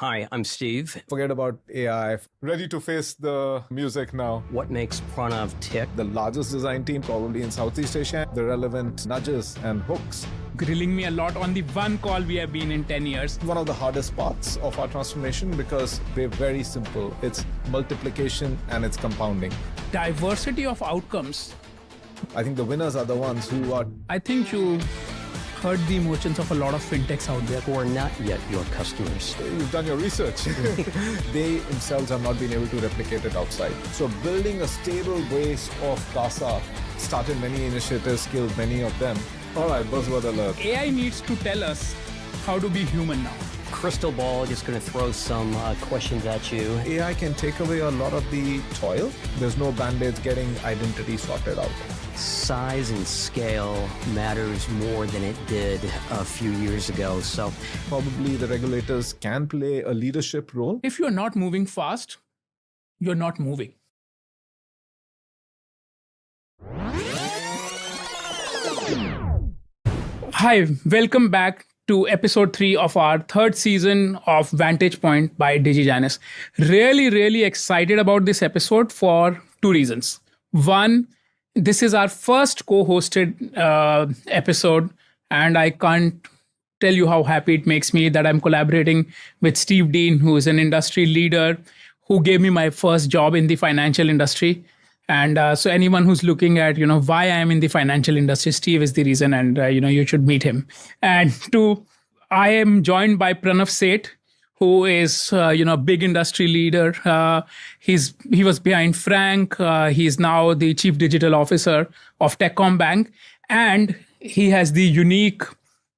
Hi, I'm Steve. Forget about AI. Ready to face the music now. What makes Pranav tick? The largest design team probably in Southeast Asia. The relevant nudges and hooks. Grilling me a lot on the one call we have been in 10 years. One of the hardest parts of our transformation because we're very simple. It's multiplication and it's compounding. Diversity of outcomes. I think the winners are the ones who are... I think you heard the emotions of a lot of fintechs out there. Who are not yet your customers. You've done your research. They themselves have not been able to replicate it outside. So building a stable base of CASA, started many initiatives, killed many of them. All right, buzzword alert. AI needs to tell us how to be human now. Crystal ball, just going to throw some questions at you. AI can take away a lot of the toil. There's no band-aids getting identity sorted out. Size and scale matters more than it did a few years ago. So Probably the regulators can play a leadership role. If you're not moving fast, you're not moving. Hi, welcome back to episode 3 of our third season of Vantage Point by DigiJanis. Really excited about this episode for 2 reasons. One, this is our first co-hosted episode, and I can't tell you how happy it makes me that I'm collaborating with Steve Dean, who is an industry leader who gave me my first job in the financial industry. And so anyone who's looking at, why I am in the financial industry, Steve is the reason, and, you should meet him. And 2, I am joined by Pranav Seth, who is, a big industry leader. He was behind Frank. He's now the chief digital officer of Techcom Bank. And he has the unique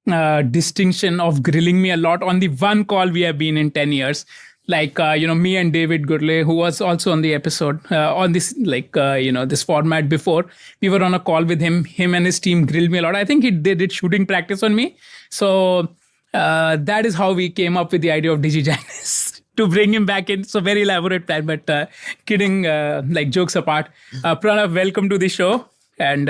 distinction of grilling me a lot on the one call we have been in 10 years. Like, me and David Gurley, who was also on the episode, on this, this format before, we were on a call with him. Him and his team grilled me a lot. I think they did shooting practice on me. So that is how we came up with the idea of DigiJanis to bring him back in. So very elaborate plan, but kidding, jokes apart. Pranav, welcome to the show. And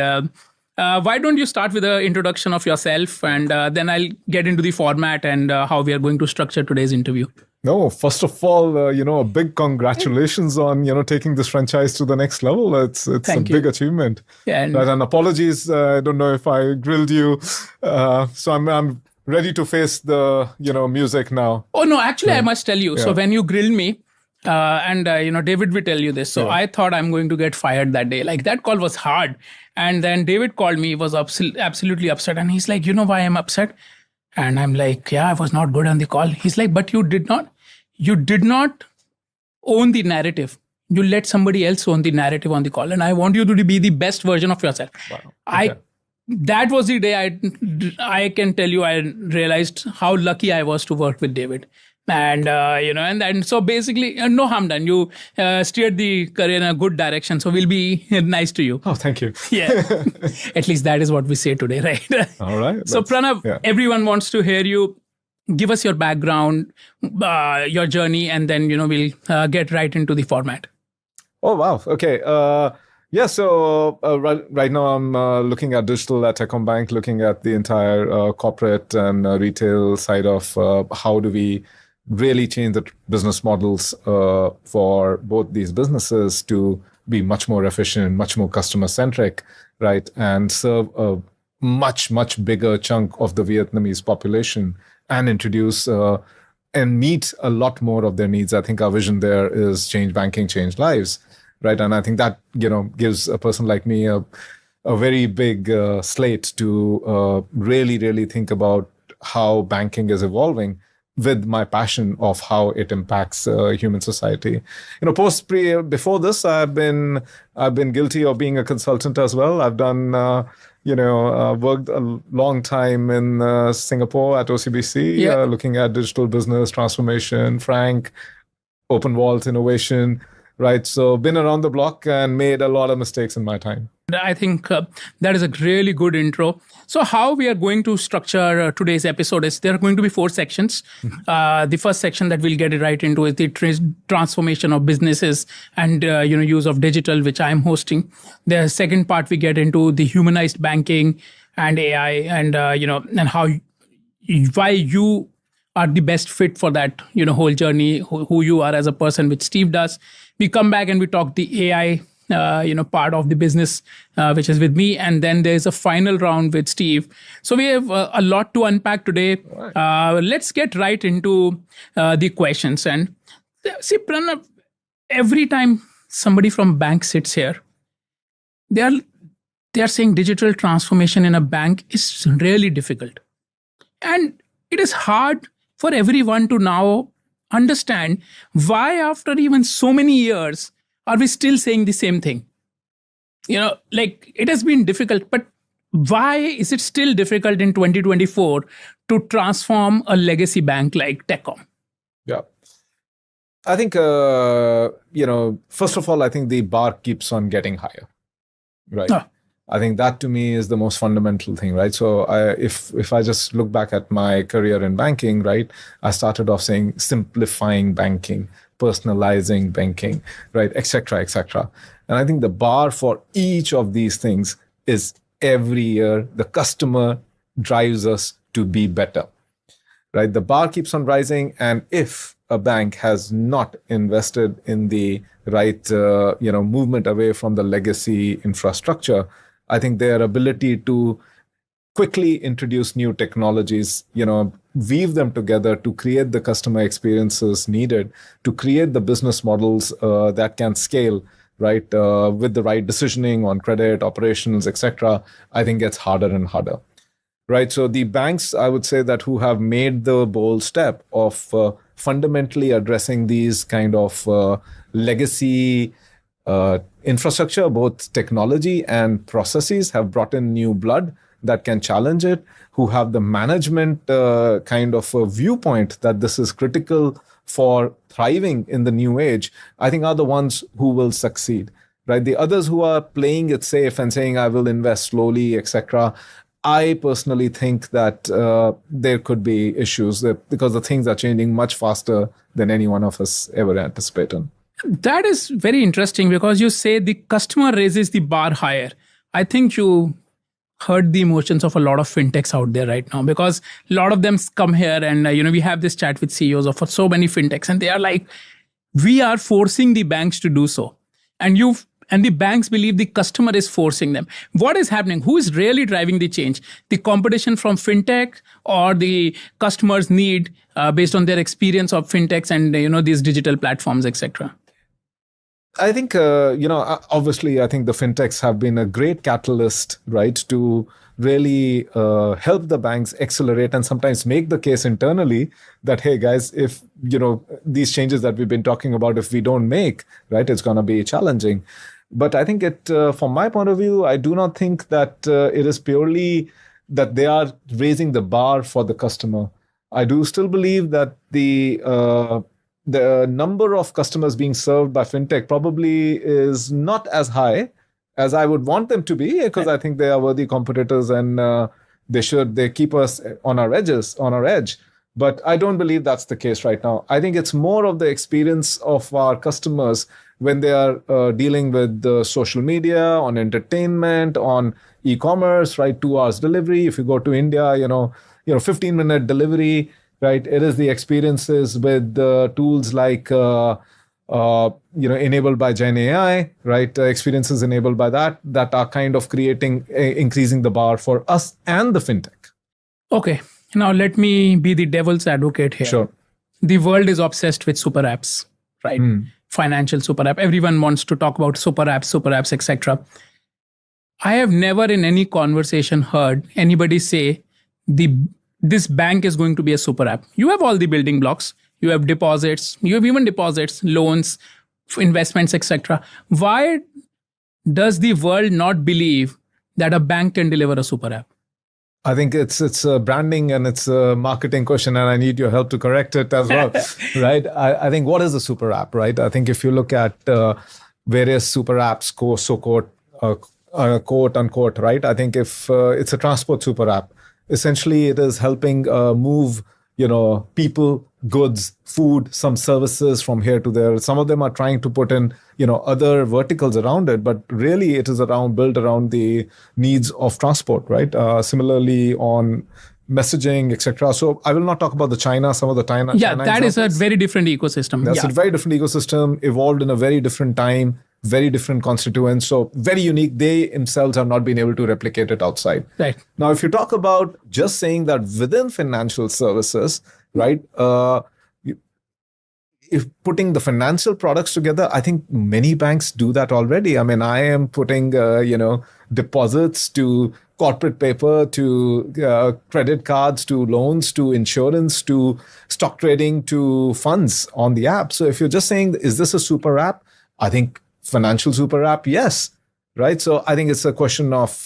why don't you start with an introduction of yourself, and then I'll get into the format and how we are going to structure today's interview. No, first of all, a big congratulations on, taking this franchise to the next level. It's a big achievement. Yeah, and apologies, I don't know if I grilled you. So I'm ready to face the, music now. Oh, no, actually, I must tell you. Yeah. So when you grilled me, David will tell you this. So I thought I'm going to get fired that day. Like, that call was hard. And then David called me, was absolutely upset. And he's like, you know why I'm upset? And I'm like, yeah, I was not good on the call. He's like, but you did not own the narrative. You let somebody else own the narrative on the call. And I want you to be the best version of yourself. Wow. Okay. That was the day I can tell you, I realized how lucky I was to work with David. And, and so basically, no harm done. You steered the career in a good direction. So we'll be nice to you. Oh, thank you. Yeah. At least that is what we say today, right? All right. So Pranav, everyone wants to hear you. Give us your background, your journey, and then, we'll get right into the format. Oh, wow. Okay. So right now I'm looking at digital at Techcom Bank, looking at the entire corporate and retail side of how do we really change the business models for both these businesses to be much more efficient, much more customer-centric, right? And serve a much bigger chunk of the Vietnamese population and introduce and meet a lot more of their needs. I think our vision there is change banking, change lives, right? And I think that, gives a person like me a very big slate to really think about how banking is evolving with my passion of how it impacts human society. Before this, I've been guilty of being a consultant as well. I've done, worked a long time in Singapore at OCBC, looking at digital business transformation, Frank, open vault innovation, right? So been around the block and made a lot of mistakes in my time. I think that is a really good intro. So how we are going to structure today's episode is there are going to be 4 sections. The first section that we'll get right into is the transformation of businesses and use of digital, which I'm hosting. The second part we get into the humanized banking and AI and and how why you are the best fit for that, whole journey, who you are as a person, which Steve does. We come back and we talk the AI, part of the business, which is with me. And then there's a final round with Steve. So we have a lot to unpack today. Let's get right into the questions. And see, Pranav, every time somebody from bank sits here, they are saying digital transformation in a bank is really difficult. And it is hard for everyone to now understand why, after even so many years, are we still saying the same thing? Like, it has been difficult, but why is it still difficult in 2024 to transform a legacy bank like Techcom? Yeah. I think, first of all, I think the bar keeps on getting higher, right? I think that to me is the most fundamental thing, right? So if I just look back at my career in banking, right, I started off saying simplifying banking, personalizing banking, right, et cetera, et cetera. And I think the bar for each of these things is every year the customer drives us to be better, right? The bar keeps on rising. And if a bank has not invested in the right, movement away from the legacy infrastructure, I think their ability to quickly introduce new technologies, weave them together to create the customer experiences needed, to create the business models that can scale, right, with the right decisioning on credit, operations, etc., I think gets harder and harder, right? So the banks, I would say, that who have made the bold step of fundamentally addressing these kind of legacy infrastructure, both technology and processes, have brought in new blood that can challenge it, who have the management kind of a viewpoint that this is critical for thriving in the new age, I think are the ones who will succeed, right? The others who are playing it safe and saying, I will invest slowly, etc., I personally think that there could be issues because the things are changing much faster than any one of us ever anticipated. That is very interesting because you say the customer raises the bar higher. I think you hurt the emotions of a lot of fintechs out there right now, because a lot of them come here and we have this chat with CEOs of so many fintechs, and they are like, we are forcing the banks to do so, and the banks believe the customer is forcing them. What is happening? Who is really driving the change? The competition from fintech, or the customers' need based on their experience of fintechs and these digital platforms, etc.? I think, obviously, I think the fintechs have been a great catalyst, right, to really help the banks accelerate and sometimes make the case internally that, hey, guys, if, these changes that we've been talking about, if we don't make, right, it's going to be challenging. But I think from my point of view, I do not think that it is purely that they are raising the bar for the customer. I do still believe that the number of customers being served by fintech probably is not as high as I would want them to be, because I think they are worthy competitors and they keep us on our edge. But I don't believe that's the case right now. I think it's more of the experience of our customers when they are dealing with social media, on entertainment, on e-commerce, right? 2 hours delivery. If you go to India, 15-minute delivery. Right, it is the experiences with tools like enabled by Gen AI, right? Experiences enabled by that are kind of increasing the bar for us and the fintech. Okay, now let me be the devil's advocate here. Sure. The world is obsessed with super apps, right? Financial super app. Everyone wants to talk about super apps, etc. I have never in any conversation heard anybody say this bank is going to be a super app. You have all the building blocks. You have deposits. You have even deposits, loans, investments, etc. Why does the world not believe that a bank can deliver a super app? I think it's a branding and it's a marketing question, and I need your help to correct it as well, right? I think, what is a super app, right? I think if you look at various super apps, quote unquote, right? I think if it's a transport super app, essentially it is helping move, people, goods, food, some services from here to there. Some of them are trying to put in, other verticals around it, but really it is built around the needs of transport, right? Similarly on messaging, etc. So I will not talk about some of the China. Yeah, China that is a examples. very different ecosystem. That's a very different ecosystem, evolved in a very different time, very different constituents. So very unique. They themselves have not been able to replicate it outside. Right. Now, if you talk about just saying that within financial services, right, if putting the financial products together, I think many banks do that already. I mean, I am putting, deposits to corporate paper, to credit cards, to loans, to insurance, to stock trading, to funds on the app. So if you're just saying, is this a super app? I think financial super app, yes. Right. So I think it's a question of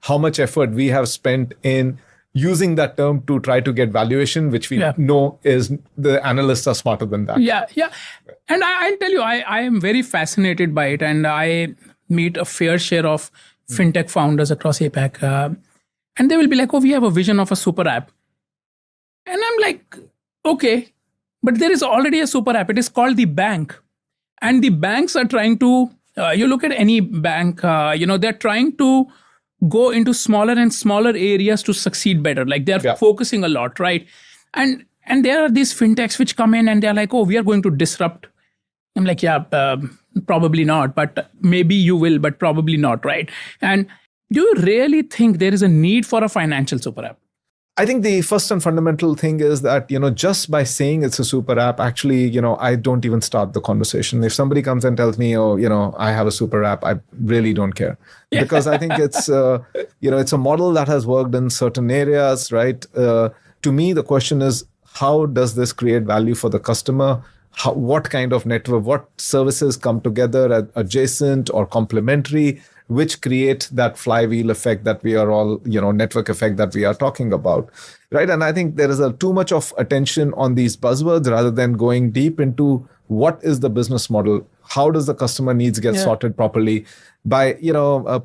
how much effort we have spent in using that term to try to get valuation, which we know is the analysts are smarter than that. Yeah. And I'll tell you, I am very fascinated by it. And I meet a fair share of fintech founders across APAC. And they will be like, oh, we have a vision of a super app. And I'm like, okay, but there is already a super app. It is called the bank. And the banks are trying to, you look at any bank, they're trying to go into smaller and smaller areas to succeed better. Like they're focusing a lot, right? And there are these fintechs which come in and they're like, oh, we are going to disrupt. I'm like, probably not, but maybe you will, but probably not, right? And do you really think there is a need for a financial super app? I think the first and fundamental thing is that, just by saying it's a super app, actually, I don't even start the conversation. If somebody comes and tells me, oh, I have a super app, I really don't care. Because I think it's, it's a model that has worked in certain areas, right? To me, the question is, how does this create value for the customer? What kind of network, what services come together adjacent or complementary, which create that flywheel effect that we are all, network effect that we are talking about, right? And I think there is too much of attention on these buzzwords rather than going deep into what is the business model, how does the customer needs get sorted properly. By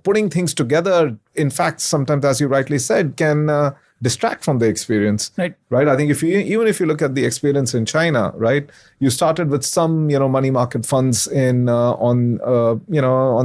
putting things together, in fact, sometimes, as you rightly said, can distract from the experience, right? I think even if you look at the experience in China, right, you started with some money market funds on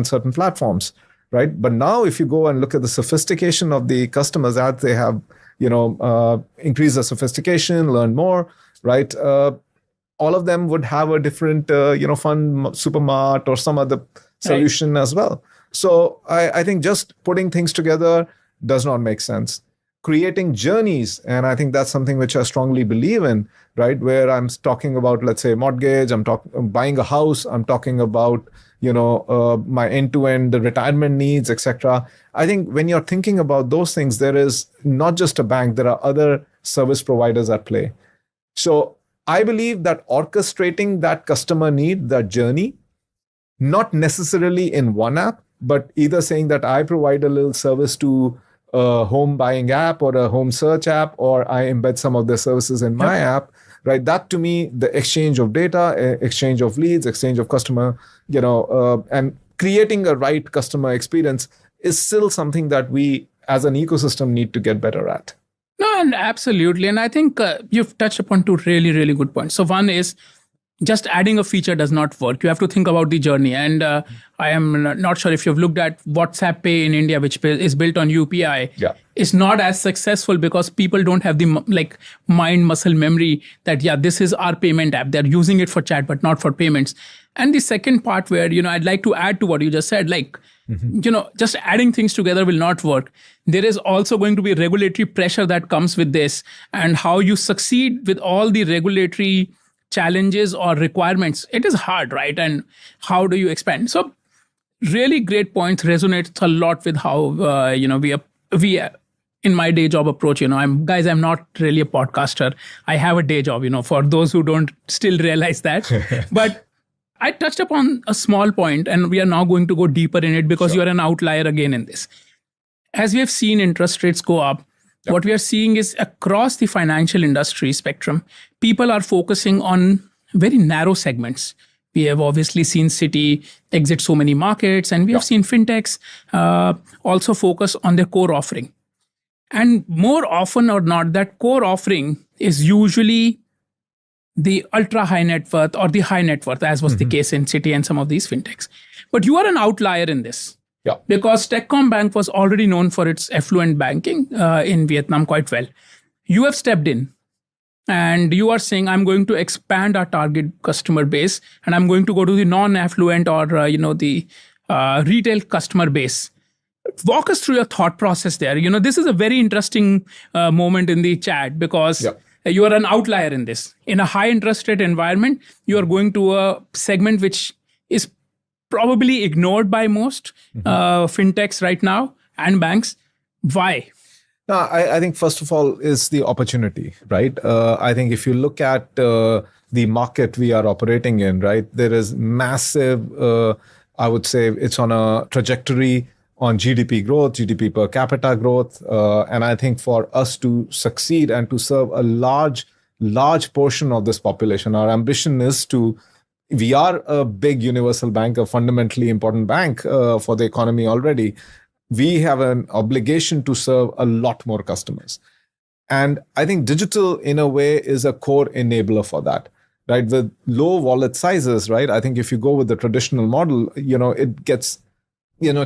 certain platforms. Right. But now if you go and look at the sophistication of the customers as they have, increased the sophistication, learn more, right? All of them would have a different, fund, supermart or some other solution as well. So I think just putting things together does not make sense. Creating journeys, and I think that's something which I strongly believe in, right? Where I'm talking about, let's say, mortgage, I'm buying a house, I'm talking about, my end-to-end retirement needs, etc. I think when you're thinking about those things, there is not just a bank, there are other service providers at play. So I believe that orchestrating that customer need, that journey, not necessarily in one app, but either saying that I provide a little service to a home buying app or a home search app, or I embed some of the services in my app, right? That to me, the exchange of data, exchange of leads, exchange of customer, and creating a right customer experience is still something that we as an ecosystem need to get better at. No, and absolutely. And I think you've touched upon two really, really good points. So one is just adding a feature does not work. You have to think about the journey. And I am not sure if you've looked at WhatsApp Pay in India, which is built on UPI. Yeah. It's not as successful because people don't have the mind muscle memory that, this is our payment app. They're using it for chat, but not for payments. And the second part where, I'd like to add to what you just said, just adding things together will not work. There is also going to be regulatory pressure that comes with this, and how you succeed with all the regulatory challenges or requirements. It is hard, right? And how do you expand? So really great points, resonates a lot with how, we in my day job approach, I'm not really a podcaster. I have a day job, for those who don't still realize that. But I touched upon a small point, and we are now going to go deeper in it because you are an outlier again in this. As we have seen interest rates go up, what we are seeing is across the financial industry spectrum, people are focusing on very narrow segments. We have obviously seen Citi exit so many markets, and we have seen fintechs also focus on their core offering. And more often or not, that core offering is usually the ultra high net worth or the high net worth, as was the case in Citi and some of these fintechs. But you are an outlier in this. Because Techcom Bank was already known for its affluent banking in Vietnam quite well. You have stepped in and you are saying, I'm going to expand our target customer base and I'm going to go to the non-affluent or, the retail customer base. Walk us through your thought process there. This is a very interesting moment in the chat because you are an outlier in this. In a high interest rate environment, you are going to a segment which is probably ignored by most fintechs right now and banks. Why? No, I think first of all is the opportunity, right? I think if you look at the market we are operating in, right, there is massive, I would say it's on a trajectory on GDP growth, GDP per capita growth. And I think for us to succeed and to serve a large portion of this population, our ambition is we are a big universal bank, a fundamentally important bank for the economy already. We have an obligation to serve a lot more customers. And I think digital, in a way, is a core enabler for that, right? With low wallet sizes, right? I think if you go with the traditional model, it gets,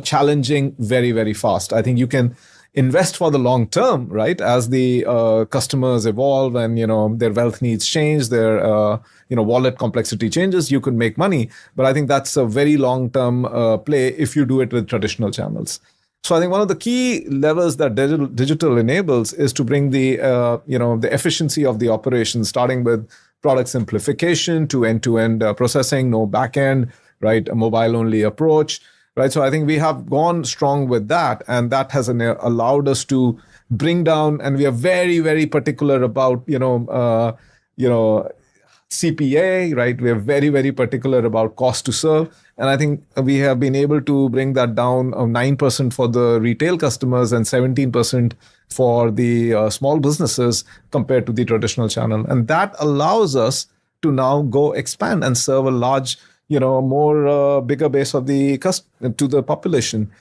challenging very, very fast. I think you can invest for the long term, right? As the customers evolve and, their wealth needs change, their, wallet complexity changes, you could make money. But I think that's a very long-term play if you do it with traditional channels. So I think one of the key levers that digital enables is to bring the efficiency of the operation, starting with product simplification to end-to-end processing, no backend, right? A mobile-only approach, right? So I think we have gone strong with that, and that has allowed us to bring down, and we are very, very particular about, CPA, right? We are very, very particular about cost to serve. And I think we have been able to bring that down of 9% for the retail customers and 17% for the small businesses compared to the traditional channel. And that allows us to now go expand and serve a large, more bigger base of to the population.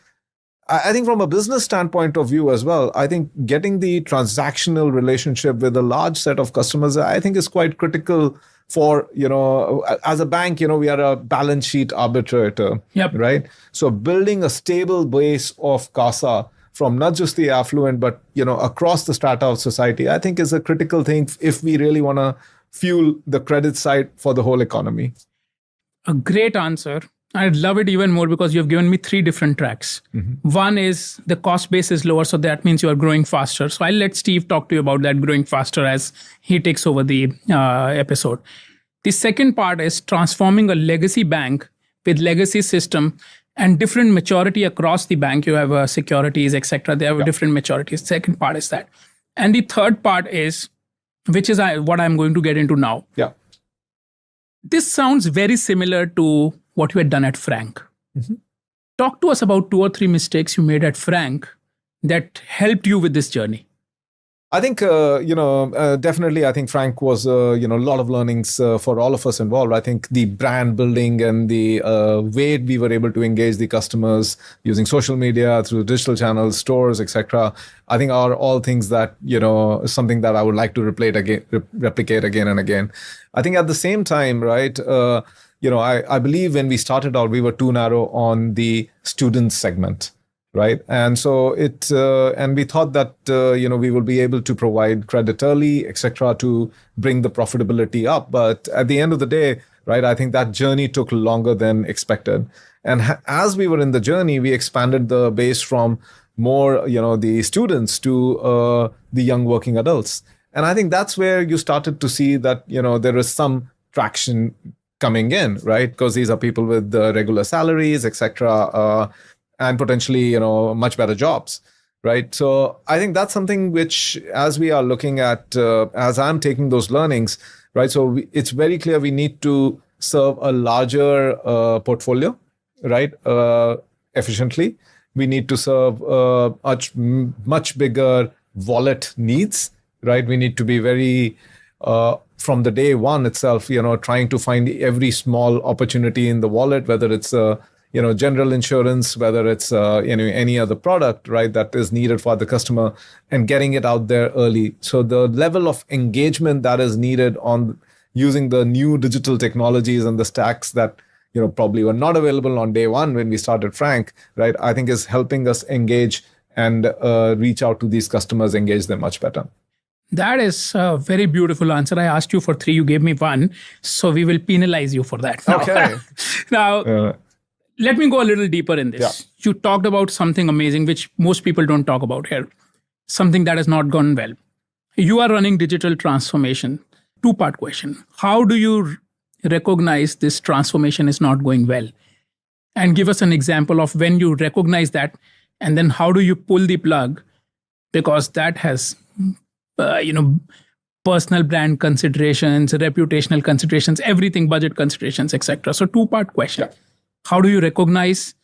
I think from a business standpoint of view as well, I think getting the transactional relationship with a large set of customers, I think is quite critical for, as a bank, we are a balance sheet arbitrator, right? So building a stable base of CASA from not just the affluent, but, across the strata of society, I think is a critical thing if we really want to fuel the credit side for the whole economy. A great answer. I'd love it even more because you've given me 3 different tracks. One is the cost base is lower, so that means you are growing faster. So I'll let Steve talk to you about that growing faster as he takes over the episode. The second part is transforming a legacy bank with legacy system and different maturity across the bank. You have securities, etc. They have different maturities. Second part is that. And the third part is, which is what I'm going to get into now. Yeah. This sounds very similar to what you had done at Frank. Talk to us about 2 or 3 mistakes you made at Frank that helped you with this journey. I think, definitely, I think Frank was, a lot of learnings for all of us involved. I think the brand building and the way we were able to engage the customers using social media, through digital channels, stores, etc., I think are all things that, something that I would like to replicate again and again. I think at the same time, right, I believe when we started out, we were too narrow on the student segment. Right. And so and we thought that, we will be able to provide credit early, etc., to bring the profitability up. But at the end of the day, right, I think that journey took longer than expected. And as we were in the journey, we expanded the base from more, the students to the young working adults. And I think that's where you started to see that, there is some traction coming in, right? Because these are people with regular salaries, etc., and potentially, much better jobs, right? So I think that's something which, as we are looking at, as I'm taking those learnings, right? So it's very clear we need to serve a larger portfolio, right? Efficiently. We need to serve much bigger wallet needs, right? We need to be very, from the day one itself, trying to find every small opportunity in the wallet, whether it's general insurance, whether it's any other product, right, that is needed for the customer, and getting it out there early. So the level of engagement that is needed on using the new digital technologies and the stacks that probably were not available on day one when we started Frank, right, I think is helping us engage and reach out to these customers, engage them much better. That is a very beautiful answer. I asked you for 3, you gave me 1. So we will penalize you for that. Now. Okay. Now, let me go a little deeper in this. Yeah. You talked about something amazing, which most people don't talk about here. Something that has not gone well. You are running digital transformation. 2-part question. How do you recognize this transformation is not going well? And give us an example of when you recognize that, and then how do you pull the plug? Because that has, personal brand considerations, reputational considerations, everything, budget considerations, etc. So 2-part question. Yeah. How do you recognize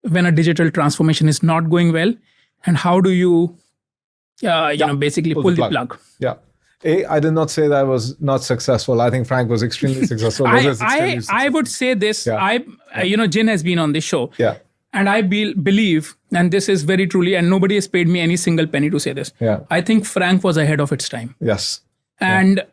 when a digital transformation is not going well? And how do you, basically pull the plug? Yeah. I did not say that I was not successful. I think Frank was extremely successful. I would say this. Yeah. Jin has been on this show. Yeah. And I believe, and this is very truly, and nobody has paid me any single penny to say this. Yeah. I think Frank was ahead of its time. Yes. And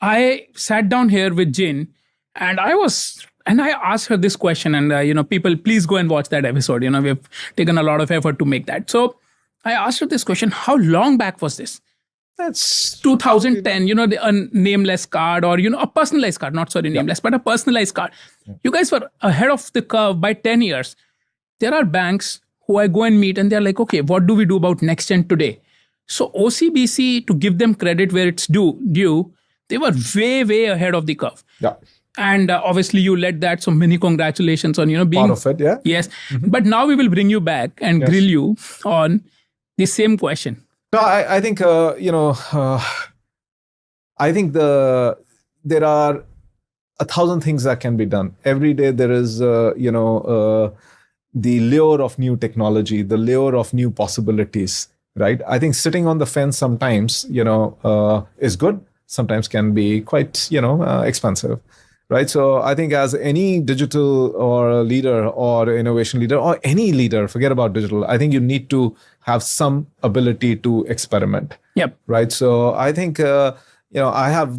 I sat down here with Jin, and I asked her this question, and people, please go and watch that episode. We've taken a lot of effort to make that. So I asked her this question: how long back was this? That's 2010. A nameless card, or a personalized card, not nameless, but a personalized card. Yeah. You guys were ahead of the curve by 10 years. There are banks who I go and meet, and they're like, okay, what do we do about next gen today? So OCBC, to give them credit where it's due, they were way, way ahead of the curve. Yeah. And obviously you led that. So many congratulations on, being part of it. Yeah. Yes. Mm-hmm. But now we will bring you back and grill you on the same question. No, I think, I think there are 1,000 things that can be done. Every day there is, the lure of new technology, the lure of new possibilities, right? I think sitting on the fence sometimes, is good. Sometimes can be quite, expensive, right? So I think as any digital or leader or innovation leader or any leader, forget about digital, I think you need to have some ability to experiment. Yep. Right. So I think, I have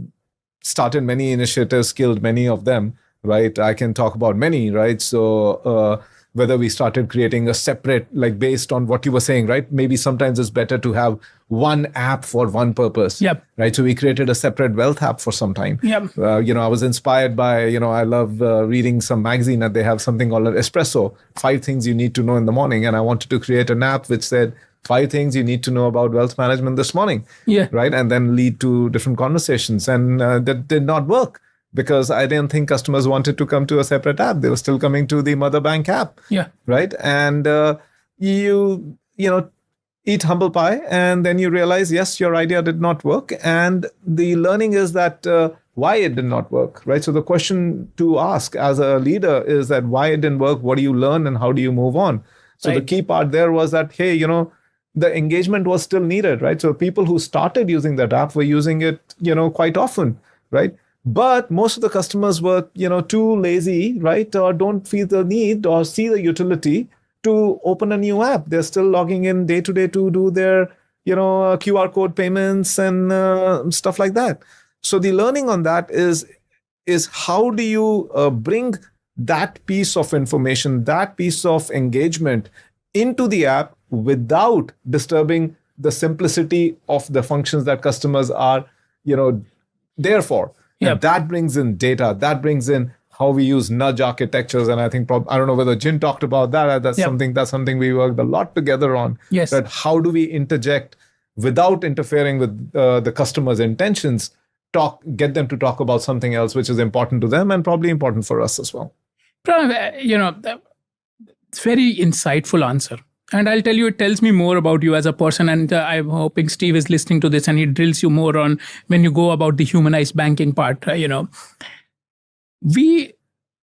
started many initiatives, killed many of them, right? I can talk about many, right? So whether we started creating a separate, like based on what you were saying, right? Maybe sometimes it's better to have one app for one purpose. Yep. Right. So we created a separate wealth app for some time. Yep. I was inspired by, I love reading some magazine that they have something called an espresso, 5 things you need to know in the morning. And I wanted to create an app which said 5 things you need to know about wealth management this morning. Yeah. Right. And then lead to different conversations. And that did not work, because I didn't think customers wanted to come to a separate app. They were still coming to the mother bank app. Yeah. Right. And you eat humble pie, and then you realize, yes, your idea did not work. And the learning is that why it did not work. Right. So the question to ask as a leader is that why it didn't work, what do you learn, and how do you move on? So the key part there was that, hey, the engagement was still needed. Right. So people who started using that app were using it, quite often. Right. But most of the customers were, too lazy, right, or don't feel the need or see the utility to open a new app. They're still logging in day to day to do their, QR code payments and stuff like that. So the learning on that is how do you bring that piece of information, that piece of engagement into the app without disturbing the simplicity of the functions that customers are, there for. Yep. And that brings in data. That brings in how we use nudge architectures. And I think I don't know whether Jin talked about that. That's something we worked a lot together on. Yes. That how do we interject without interfering with the customer's intentions? Get them to talk about something else which is important to them and probably important for us as well. Pranav, it's very insightful answer. And I'll tell you, it tells me more about you as a person. And I'm hoping Steve is listening to this and he drills you more on when you go about the humanized banking part. We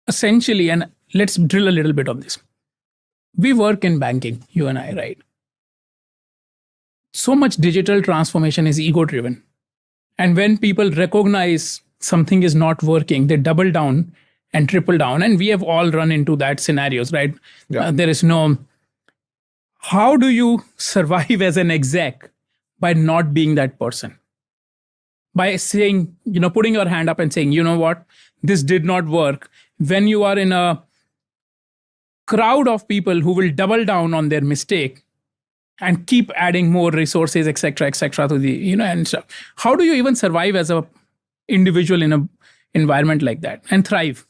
essentially, and let's drill a little bit on this. We work in banking, you and I, right? So much digital transformation is ego driven. And when people recognize something is not working, they double down and triple down. And we have all run into that scenarios, right? Yeah. There is no... How do you survive as an exec by not being that person? By saying, putting your hand up and saying, you know what, this did not work. When you are in a crowd of people who will double down on their mistake and keep adding more resources, etc., to the, and stuff. How do you even survive as a individual in a environment like that and thrive?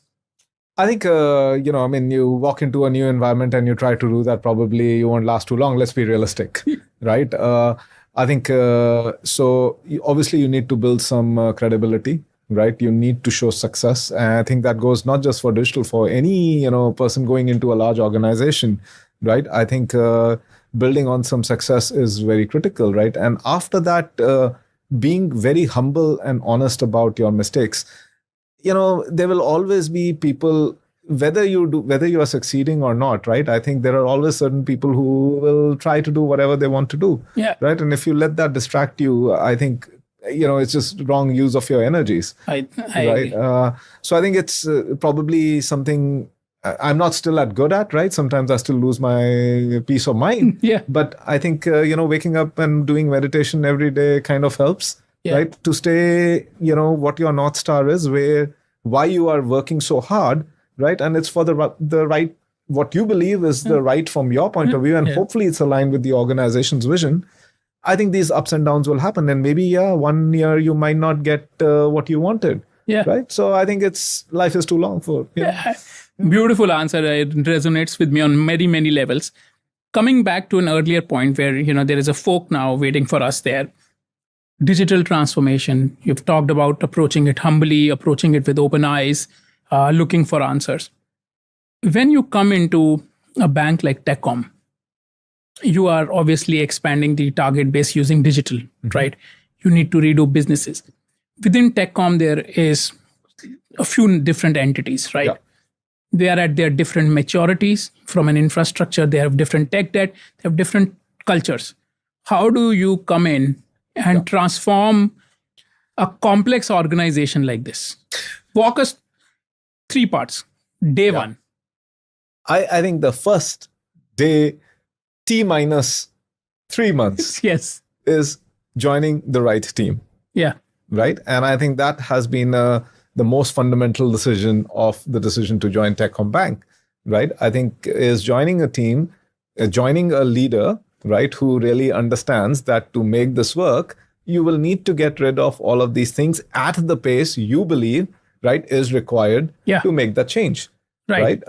I think, you walk into a new environment and you try to do that, probably you won't last too long. Let's be realistic, right? I think, obviously you need to build some credibility, right? You need to show success. And I think that goes not just for digital, for any, person going into a large organization, right? I think building on some success is very critical, right? And after that, being very humble and honest about your mistakes. There will always be people, whether you are succeeding or not, right? I think there are always certain people who will try to do whatever they want to do, right? And if you let that distract you, I think, it's just wrong use of your energies, I right? So I think it's probably something I'm not still that good at, right? Sometimes I still lose my peace of mind. But I think, waking up and doing meditation every day kind of helps. Right, to stay, what your North Star is, why you are working so hard, right? And it's for the right, what you believe is the right from your point of view, and hopefully it's aligned with the organization's vision. I think these ups and downs will happen, and maybe 1 year you might not get what you wanted, right? So I think life is too long for. Beautiful answer. It resonates with me on many, many levels. Coming back to an earlier point where there is a fork now waiting for us there. Digital transformation, you've talked about approaching it humbly, approaching it with open eyes, looking for answers. When you come into a bank like Techcom, you are obviously expanding the target base using digital, right? You need to redo businesses. Within Techcom, there is a few different entities, right? They are at their different maturities from an infrastructure. They have different tech debt. They have different cultures. How do you come in and transform a complex organization like this? Walk us 3 parts. Day one. I think the first day, T minus 3 months, is joining the right team. Right? And I think that has been the most fundamental decision to join Techcom Bank, right? I think is joining a team, joining a leader, right, who really understands that to make this work, you will need to get rid of all of these things at the pace you believe, right, is required to make that change, right?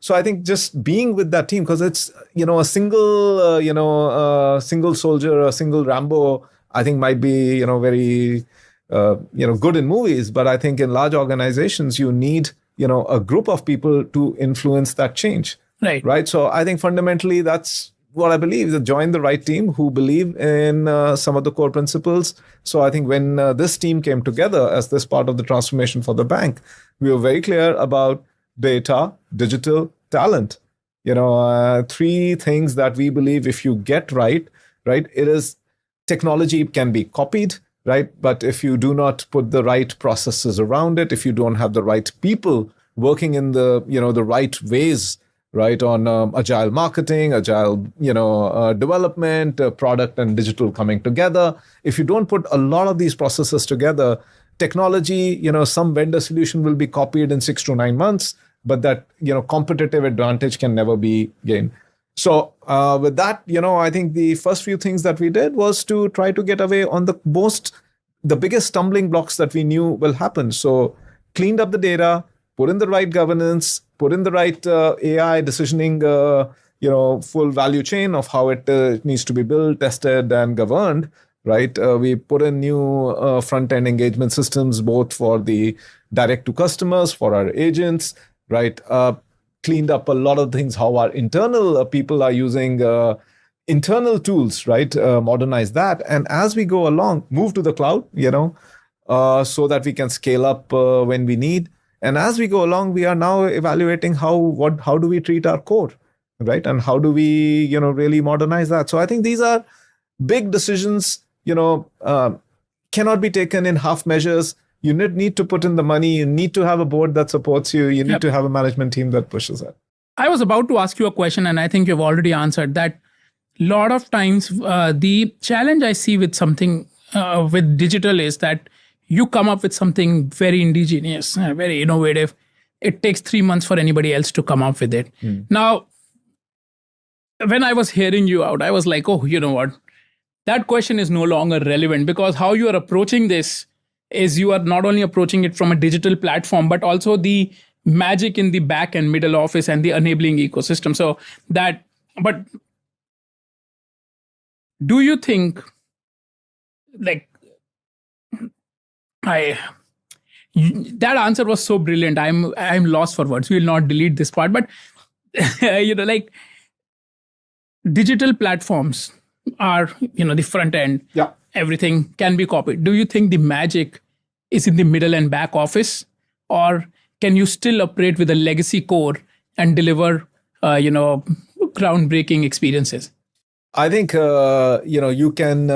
So I think just being with that team, because it's, a single soldier, a single Rambo, I think might be, very, good in movies, but I think in large organizations, you need, a group of people to influence that change, right? So I think fundamentally that's what I believe, that join the right team who believe in some of the core principles. So I think when this team came together as this part of the transformation for the bank, we were very clear about data, digital, talent. 3 things that we believe if you get right, it is technology can be copied, right? But if you do not put the right processes around it, if you don't have the right people working in the, the right ways, right, on agile marketing, agile, development, product and digital coming together. If you don't put a lot of these processes together, technology, some vendor solution will be copied in 6 to 9 months, but that, competitive advantage can never be gained. So with that, I think the first few things that we did was to try to get away on the biggest stumbling blocks that we knew will happen. So cleaned up the data, put in the right governance, put in the right AI decisioning, full value chain of how it needs to be built, tested, and governed, right? We put in new front-end engagement systems, both for the direct to customers, for our agents, right? Cleaned up a lot of things, how our internal people are using internal tools, right? Modernize that. And as we go along, move to the cloud, so that we can scale up when we need. And as we go along, we are now evaluating how do we treat our core, right? And how do we, really modernize that? So I think these are big decisions, cannot be taken in half measures. You need to put in the money. You need to have a board that supports you. You need to have a management team that pushes it. I was about to ask you a question, and I think you've already answered that. A lot of times, the challenge I see with something with digital is that you come up with something very indigenous, very innovative. It takes 3 months for anybody else to come up with it. Now, when I was hearing you out, I was like, oh, you know what? That question is no longer relevant, because how you are approaching this is you are not only approaching it from a digital platform, but also the magic in the back and middle office and the enabling ecosystem. So but do you think, like, that answer was so brilliant. I'm lost for words. We will not delete this part, but like, digital platforms are, the front end. Yeah. Everything can be copied. Do you think the magic is in the middle and back office, or can you still operate with a legacy core and deliver, groundbreaking experiences? I think, you can,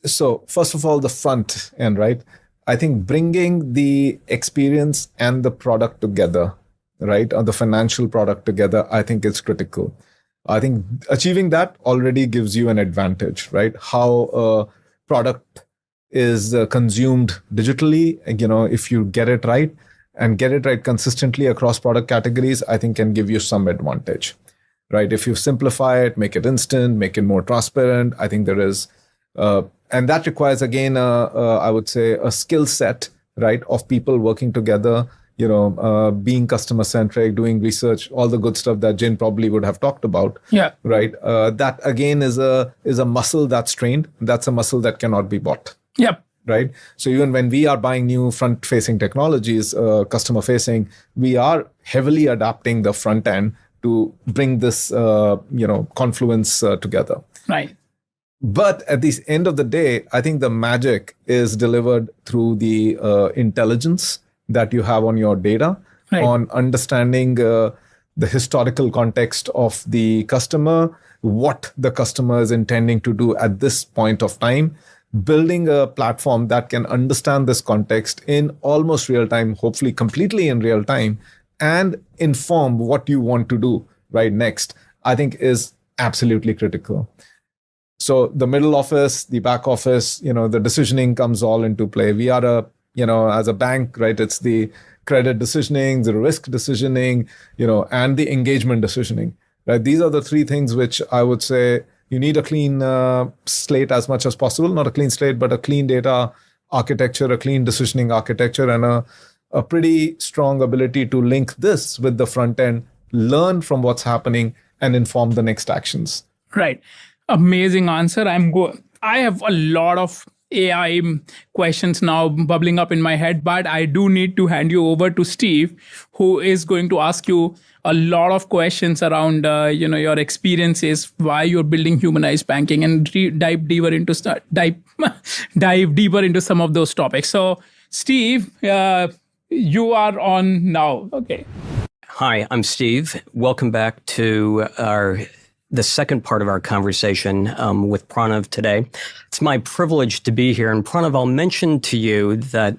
so first of all, the front end, right? I think bringing the experience and the product together, right? Or the financial product together, I think is critical. I think achieving that already gives you an advantage, right? How a product is consumed digitally, if you get it right and get it right consistently across product categories, I think can give you some advantage, right? If you simplify it, make it instant, make it more transparent, I think there is, and that requires, again, I would say a skill set, right, of people working together, being customer centric, doing research, all the good stuff that Jin probably would have talked about. Yeah. Right. That again is a muscle that's trained. That's a muscle that cannot be bought. Yep. Right. So even when we are buying new front facing technologies, customer facing, we are heavily adapting the front end to bring this, confluence together. Right. But at the end of the day, I think the magic is delivered through the intelligence that you have on your data, right, on understanding the historical context of the customer, what the customer is intending to do at this point of time, building a platform that can understand this context in almost real time, hopefully completely in real time, and inform what you want to do right next, I think is absolutely critical. So the middle office, the back office, the decisioning comes all into play. We are as a bank, right, it's the credit decisioning, the risk decisioning, and the engagement decisioning, right? These are the three things which I would say you need a clean slate as much as possible, not a clean slate, but a clean data architecture, a clean decisioning architecture, and a pretty strong ability to link this with the front end, learn from what's happening, and inform the next actions. Right. Amazing answer. I have a lot of AI questions now bubbling up in my head, but I do need to hand you over to Steve, who is going to ask you a lot of questions around, your experiences, why you're building humanized banking, and dive deeper into some of those topics. So, Steve, you are on now. Okay. Hi, I'm Steve. Welcome back to the second part of our conversation with Pranav today. It's my privilege to be here. And Pranav, I'll mention to you that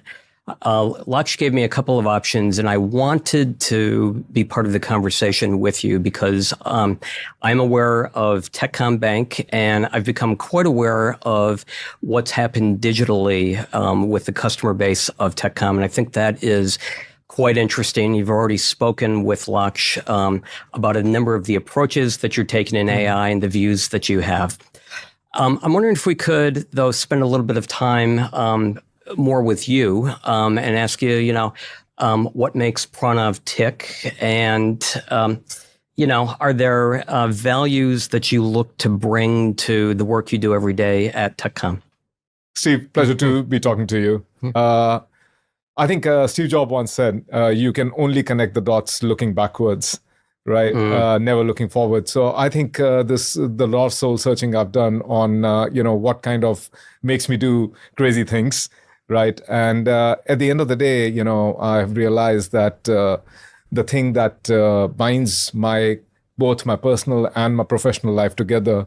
Laksh gave me a couple of options, and I wanted to be part of the conversation with you because I'm aware of Techcom Bank, and I've become quite aware of what's happened digitally with the customer base of Techcom. And I think that is quite interesting. You've already spoken with Laksh about a number of the approaches that you're taking in AI and the views that you have. I'm wondering if we could, though, spend a little bit of time more with you and ask you, what makes Pranav tick? And, are there values that you look to bring to the work you do every day at Techcom? Steve, pleasure to be talking to you. I think Steve Jobs once said, you can only connect the dots looking backwards, right? Never looking forward. So I think the lot of soul searching I've done on, what kind of makes me do crazy things, right? And at the end of the day, I've realized that the thing that binds both my personal and my professional life together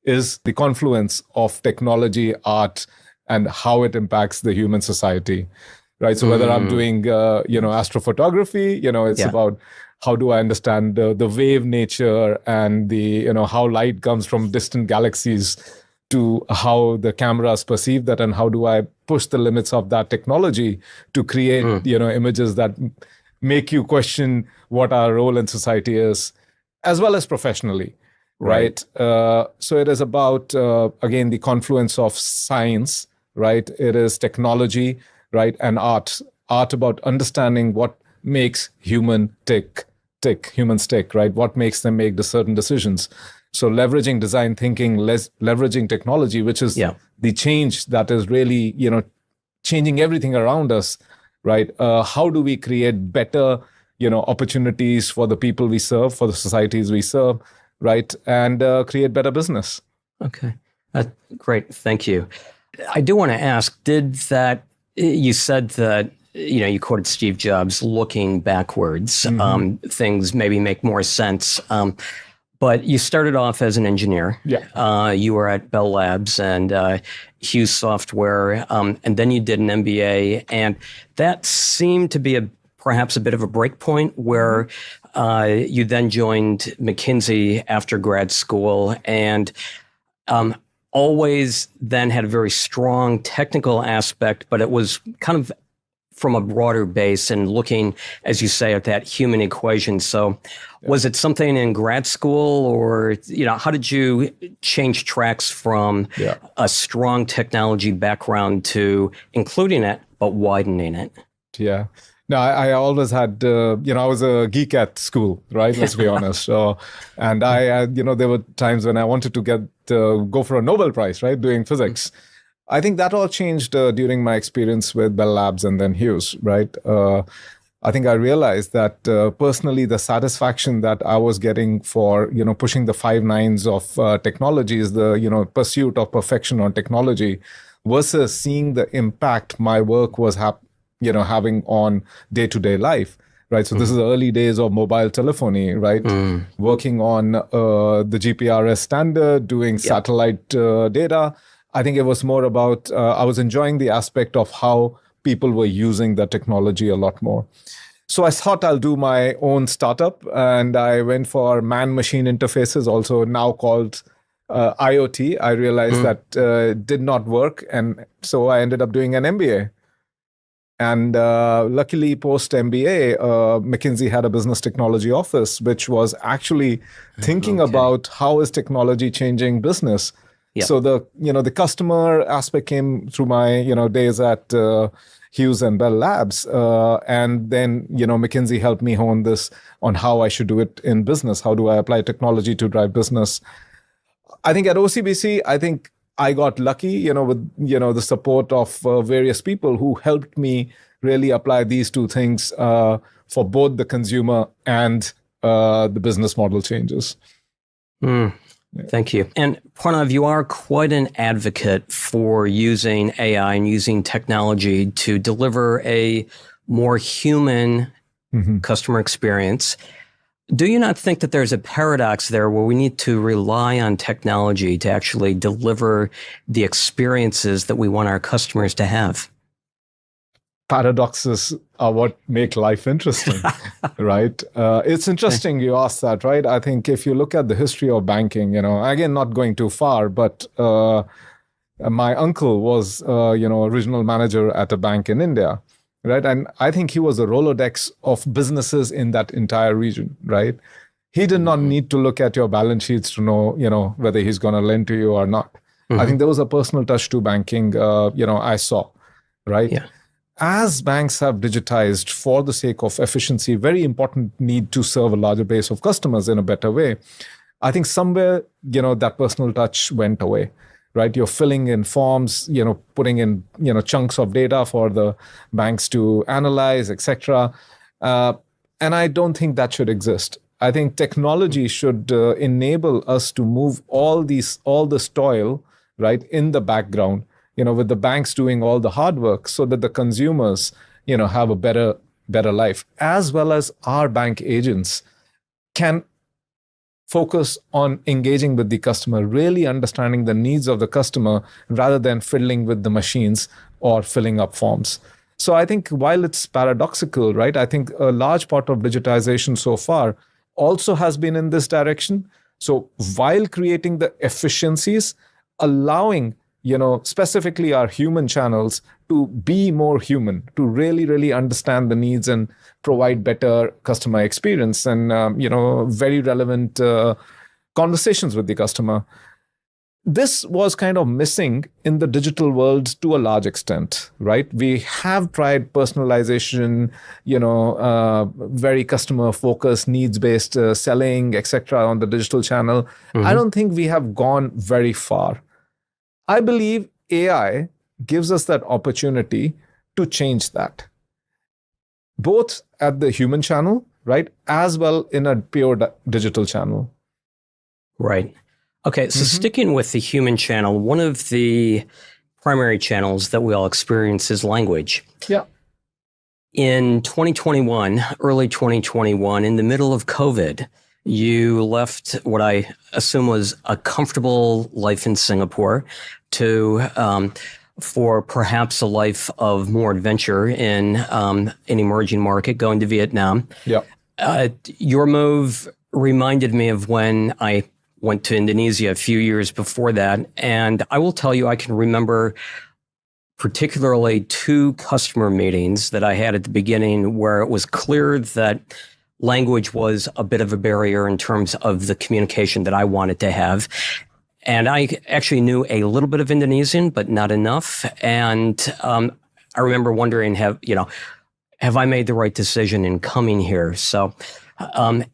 is the confluence of technology, art, and how it impacts the human society. Right. So whether I'm doing, astrophotography, it's about how do I understand the wave nature and the, how light comes from distant galaxies to how the cameras perceive that, and how do I push the limits of that technology to create, images that make you question what our role in society is, as well as professionally. right? So it is about, again, the confluence of science, right? It is technology, right? And art about understanding what makes humans tick, right? What makes them make the certain decisions. So leveraging design thinking, leveraging technology, which is the change that is really, changing everything around us, right? How do we create better, opportunities for the people we serve, for the societies we serve, right? And create better business. Okay. Great. Thank you. I do want to ask, you said that, you quoted Steve Jobs, looking backwards, things maybe make more sense. But you started off as an engineer. Yeah. You were at Bell Labs and Hughes Software, and then you did an MBA, and that seemed to be perhaps a bit of a break point where you then joined McKinsey after grad school, and always then had a very strong technical aspect, but it was kind of from a broader base and looking, as you say, at that human equation. So was it something in grad school, or, how did you change tracks from a strong technology background to including it, but widening it? Yeah. No, I always had, I was a geek at school, right? Let's be honest. And there were times when I wanted to go for a Nobel Prize, right? Doing physics. I think that all changed during my experience with Bell Labs and then Hughes, right? I think I realized that personally, the satisfaction that I was getting for, pushing the 5 nines of technology is the, pursuit of perfection on technology versus seeing the impact my work was having on day-to-day life, right? So this is the early days of mobile telephony, right? Working on the GPRS standard, doing satellite data. I think it was more about, I was enjoying the aspect of how people were using the technology a lot more. So I thought I'll do my own startup, and I went for man-machine interfaces, also now called IoT. I realized that did not work, and so I ended up doing an MBA. And luckily, post-MBA, McKinsey had a business technology office, which was actually thinking about how is technology changing business. Yep. So the customer aspect came through my days at Hughes and Bell Labs, and then McKinsey helped me hone this on how I should do it in business. How do I apply technology to drive business? I think at OCBC, I got lucky, with the support of various people who helped me really apply these two things for both the consumer and the business model changes. Thank you. And Pranav, you are quite an advocate for using AI and using technology to deliver a more human customer experience. Do you not think that there's a paradox there where we need to rely on technology to actually deliver the experiences that we want our customers to have? Paradoxes are what make life interesting, right? It's interesting you asked that, right? I think if you look at the history of banking, again, not going too far, but my uncle was, original manager at a bank in India, right? And I think he was a Rolodex of businesses in that entire region, right? He did not need to look at your balance sheets to know, whether he's going to lend to you or not. I think there was a personal touch to banking, I saw, right? Yeah. As banks have digitized for the sake of efficiency, very important need to serve a larger base of customers in a better way. I think somewhere, that personal touch went away, right? You're filling in forms, putting in, chunks of data for the banks to analyze, etc. And I don't think that should exist. I think technology should enable us to move all this toil, right, in the background, with the banks doing all the hard work so that the consumers, have a better life, as well as our bank agents can focus on engaging with the customer, really understanding the needs of the customer rather than fiddling with the machines or filling up forms. So I think while it's paradoxical, right, I think a large part of digitization so far also has been in this direction. So while creating the efficiencies, allowing specifically our human channels to be more human, to really, really understand the needs and provide better customer experience. And, very relevant conversations with the customer. This was kind of missing in the digital world to a large extent, right? We have tried personalization, very customer focused, needs based selling, etc. on the digital channel. I don't think we have gone very far. I believe AI gives us that opportunity to change that, both at the human channel, right, as well in a pure digital channel. Right. Okay, so sticking with the human channel, one of the primary channels that we all experience is language. Yeah. In 2021, early 2021, in the middle of COVID, you left what I assume was a comfortable life in Singapore to for perhaps a life of more adventure in an emerging market, going to Vietnam. Yeah. Your move reminded me of when I went to Indonesia a few years before that. And I will tell you, I can remember particularly 2 customer meetings that I had at the beginning where it was clear that language was a bit of a barrier in terms of the communication that I wanted to have. And I actually knew a little bit of Indonesian, but not enough. And I remember wondering, have I made the right decision in coming here? So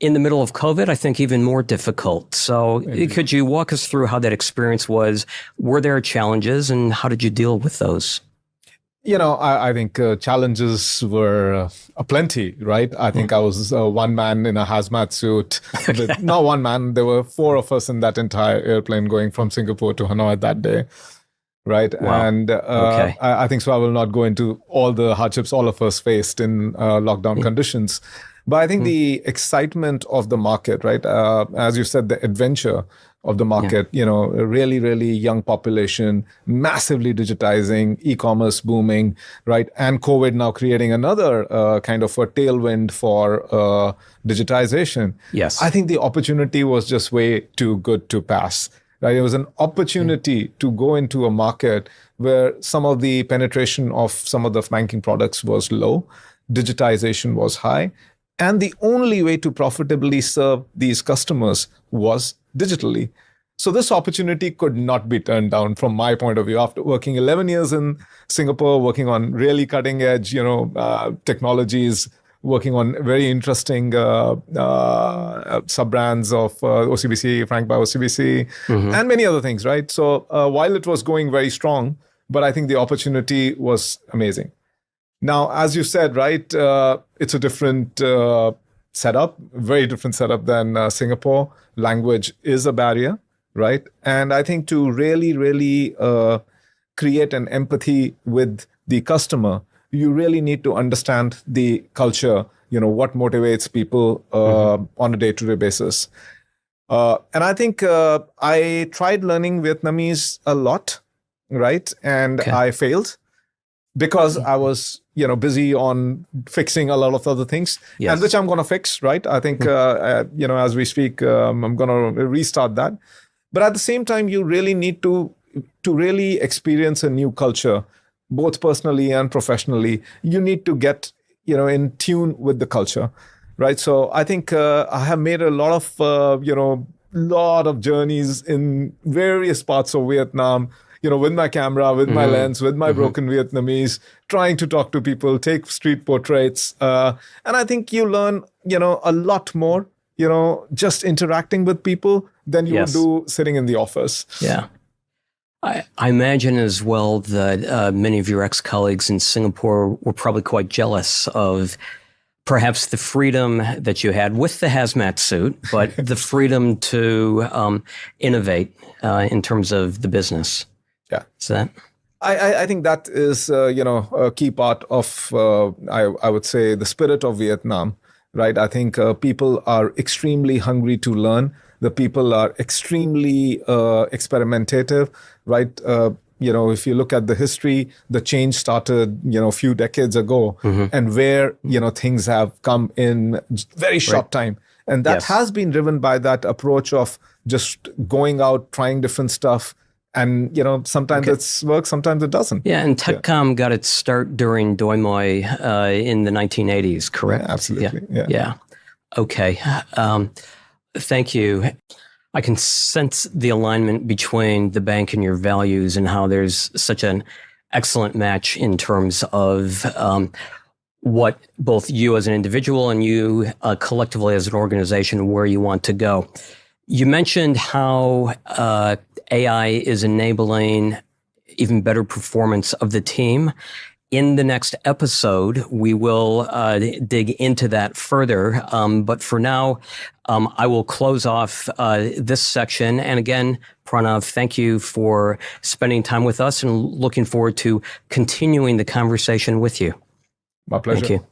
in the middle of COVID, I think even more difficult. So could you walk us through how that experience was? Were there challenges and how did you deal with those? I think challenges were aplenty, right? I think I was one man in a hazmat suit. Not one man, there were 4 of us in that entire airplane going from Singapore to Hanoi that day, right? Wow. And Okay. I think so. I will not go into all the hardships all of us faced in lockdown conditions. But I think the excitement of the market, right? As you said, the adventure of the market, a really, really young population, massively digitizing, e-commerce booming, right? And COVID now creating another kind of a tailwind for digitization. Yes. I think the opportunity was just way too good to pass. Right? It was an opportunity to go into a market where some of the penetration of some of the banking products was low, digitization was high, and the only way to profitably serve these customers was digitally. So this opportunity could not be turned down from my point of view. After working 11 years in Singapore, working on really cutting edge, technologies, working on very interesting sub-brands of OCBC, Frank by OCBC, and many other things, right? So while it was going very strong, but I think the opportunity was amazing. Now, as you said, right, it's a different setup, very different setup than Singapore. Language is a barrier, right? And I think to really, really create an empathy with the customer, you really need to understand the culture, what motivates people on a day-to-day basis. And I think I tried learning Vietnamese a lot, right? And I failed because I was, busy on fixing a lot of other things, and which I'm going to fix, right? I think, as we speak, I'm going to restart that. But at the same time, you really need to really experience a new culture, both personally and professionally. You need to get, in tune with the culture, right? So I think I have made a lot of journeys in various parts of Vietnam, with my camera, with my lens, with my broken Vietnamese, trying to talk to people, take street portraits. And I think you learn, a lot more, just interacting with people than you would do sitting in the office. Yeah. I imagine as well that many of your ex-colleagues in Singapore were probably quite jealous of perhaps the freedom that you had with the hazmat suit, but the freedom to innovate in terms of the business. Yeah. Is that? I think that is, a key part of, I would say, the spirit of Vietnam, right? I think people are extremely hungry to learn. The people are extremely experimentative, right? If you look at the history, the change started, a few decades ago, and where, things have come in very short time. And that has been driven by that approach of just going out, trying different stuff. And, sometimes it works, sometimes it doesn't. Yeah, and Techcom got its start during Doi Moi in the 1980s, correct? Yeah, absolutely. Yeah. Okay. Thank you. I can sense the alignment between the bank and your values and how there's such an excellent match in terms of what both you as an individual and you collectively as an organization, where you want to go. You mentioned how AI is enabling even better performance of the team. In the next episode, we will dig into that further. But for now, I will close off this section. And again, Pranav, thank you for spending time with us and looking forward to continuing the conversation with you. My pleasure. Thank you.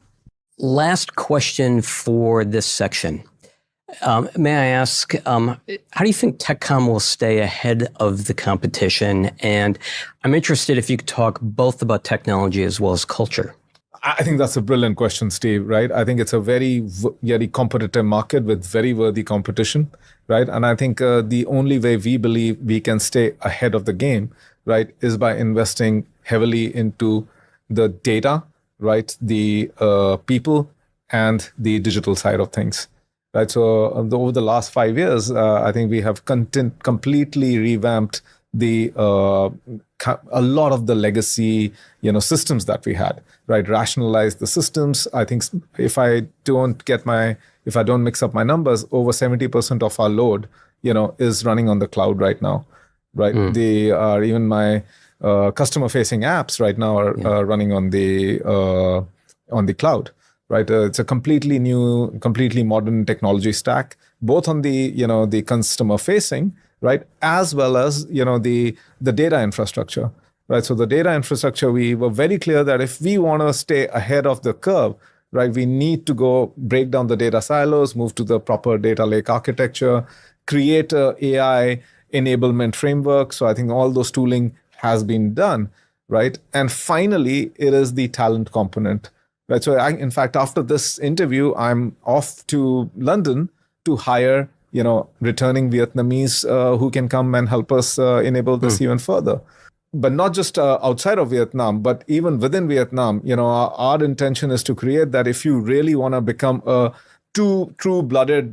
Last question for this section. May I ask, how do you think Techcom will stay ahead of the competition? And I'm interested if you could talk both about technology as well as culture. I think that's a brilliant question, Steve, right? I think it's a very competitive market with very worthy competition, right? And I think the only way we believe we can stay ahead of the game, right, is by investing heavily into the data, right, the people, and the digital side of things. Right. So over the last 5 years, I think we have completely revamped a lot of the legacy, systems that we had. Right. Rationalized the systems. I think if I don't mix up my numbers, over 70% of our load, is running on the cloud right now. Right. They are even my customer-facing apps right now are running on the cloud. Right, it's a completely new, completely modern technology stack, both on the customer facing, right, as well as the data infrastructure, right. So the data infrastructure, we were very clear that if we want to stay ahead of the curve, right, we need to go break down the data silos, move to the proper data lake architecture, create a AI enablement framework. So I think all those tooling has been done, right, and finally it is the talent component. Right. So in fact, after this interview, I'm off to London to hire, returning Vietnamese who can come and help us enable this even further. But not just outside of Vietnam, but even within Vietnam, our intention is to create that if you really want to become a true-blooded,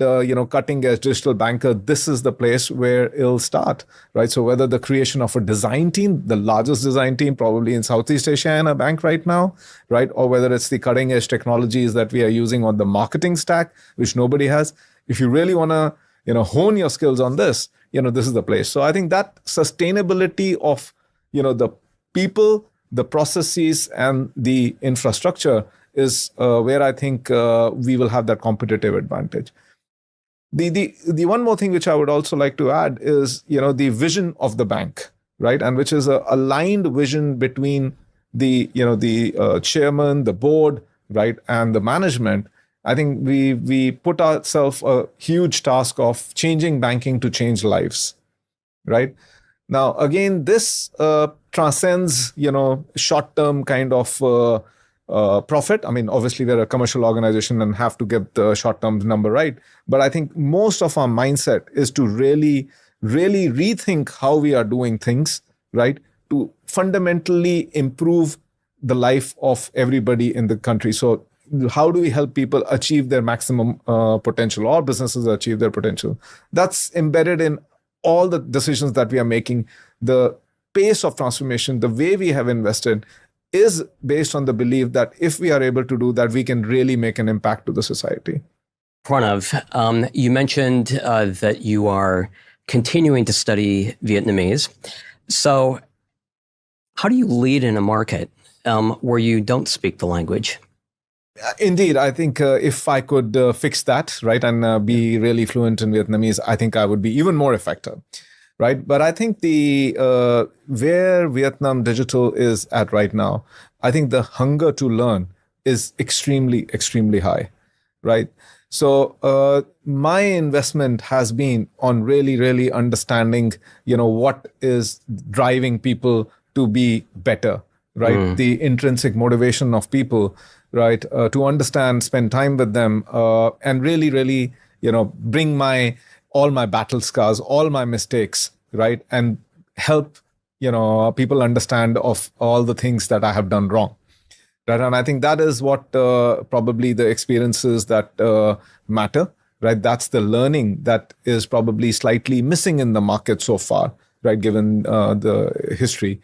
cutting-edge digital banker, this is the place where it'll start, right? So whether the creation of a design team, the largest design team probably in Southeast Asia in a bank right now, right? Or whether it's the cutting-edge technologies that we are using on the marketing stack, which nobody has. If you really want to, hone your skills on this, this is the place. So I think that sustainability of, the people, the processes, and the infrastructure is where I think we will have that competitive advantage. The one more thing which I would also like to add is, the vision of the bank, right? And which is a aligned vision between the chairman, the board, right, and the management. I think we put ourselves a huge task of changing banking to change lives, right? Now, again, this transcends, short-term kind of profit. I mean, obviously, we're a commercial organization and have to get the short-term number right. But I think most of our mindset is to really, really rethink how we are doing things, right, to fundamentally improve the life of everybody in the country. So how do we help people achieve their maximum potential, or businesses achieve their potential? That's embedded in all the decisions that we are making. The pace of transformation, the way we have invested, is based on the belief that if we are able to do that, we can really make an impact to the society. Pranav, you mentioned that you are continuing to study Vietnamese. So how do you lead in a market where you don't speak the language? Indeed, I think if I could fix that, right, and be really fluent in Vietnamese, I think I would be even more effective. Right. But I think where Vietnam Digital is at right now, I think the hunger to learn is extremely, extremely high. Right. So my investment has been on really, really understanding, what is driving people to be better. Right. The intrinsic motivation of people. Right. To understand, spend time with them, and really, really, bring all my battle scars, all my mistakes, right? And help, people understand of all the things that I have done wrong. Right. And I think that is what probably the experiences that matter, right? That's the learning that is probably slightly missing in the market so far, right? Given the history.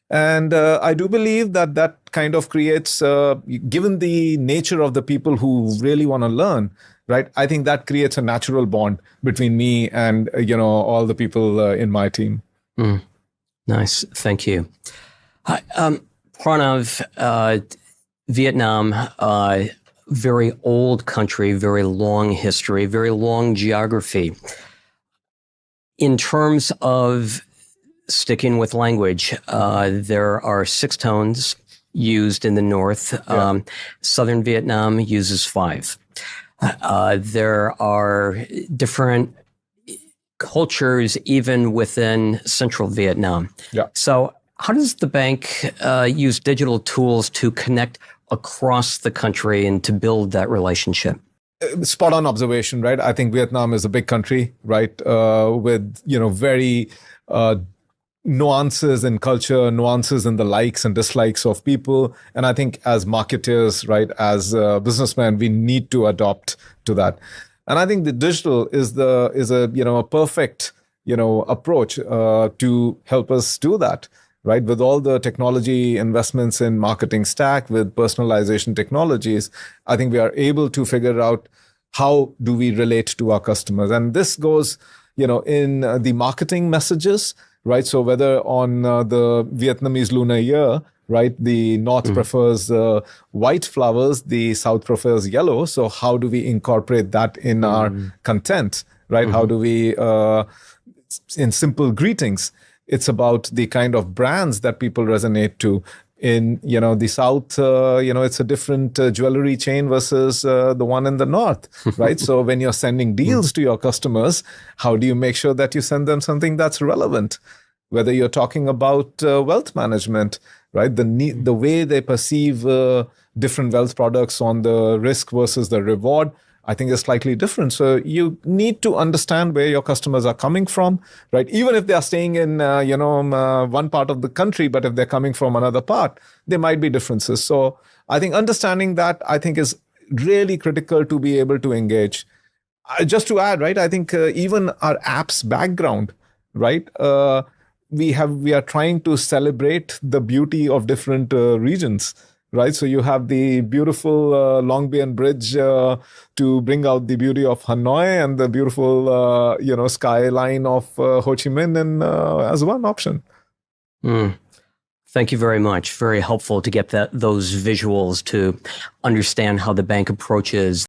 And I do believe that that kind of creates, given the nature of the people who really want to learn, right? I think that creates a natural bond between me and, all the people in my team. Nice. Thank you. Hi, Pranav, Vietnam, very old country, very long history, very long geography. In terms of sticking with language, there are 6 tones used in the north. Southern Vietnam uses 5. There are different cultures even within central Vietnam. Yeah. So how does the bank use digital tools to connect across the country and to build that relationship? Spot on observation, right? I think Vietnam is a big country, right? With, very nuances in culture, nuances in the likes and dislikes of people. And I think as marketers, right, as businessmen, we need to adopt to that. And I think the digital is a perfect, approach to help us do that, right? With all the technology investments in marketing stack, with personalization technologies, I think we are able to figure out how do we relate to our customers. And this goes, in the marketing messages, right? So whether on the Vietnamese Lunar Year, right, the North prefers white flowers, the South prefers yellow. So how do we incorporate that in our content, right? How do we, in simple greetings, it's about the kind of brands that people resonate to. In, the South, it's a different jewelry chain versus the one in the North, right? So when you're sending deals to your customers, how do you make sure that you send them something that's relevant? Whether you're talking about wealth management, right? The way they perceive different wealth products on the risk versus the reward, I think is slightly different. So you need to understand where your customers are coming from, right? Even if they are staying in, one part of the country, but if they're coming from another part, there might be differences. So I think understanding that, I think, is really critical to be able to engage. Just to add, right? I think even our app's background, right? We are trying to celebrate the beauty of different regions. Right, so you have the beautiful Long Bien Bridge to bring out the beauty of Hanoi, and the beautiful, skyline of Ho Chi Minh, as one option. Thank you very much. Very helpful to get those visuals to understand how the bank approaches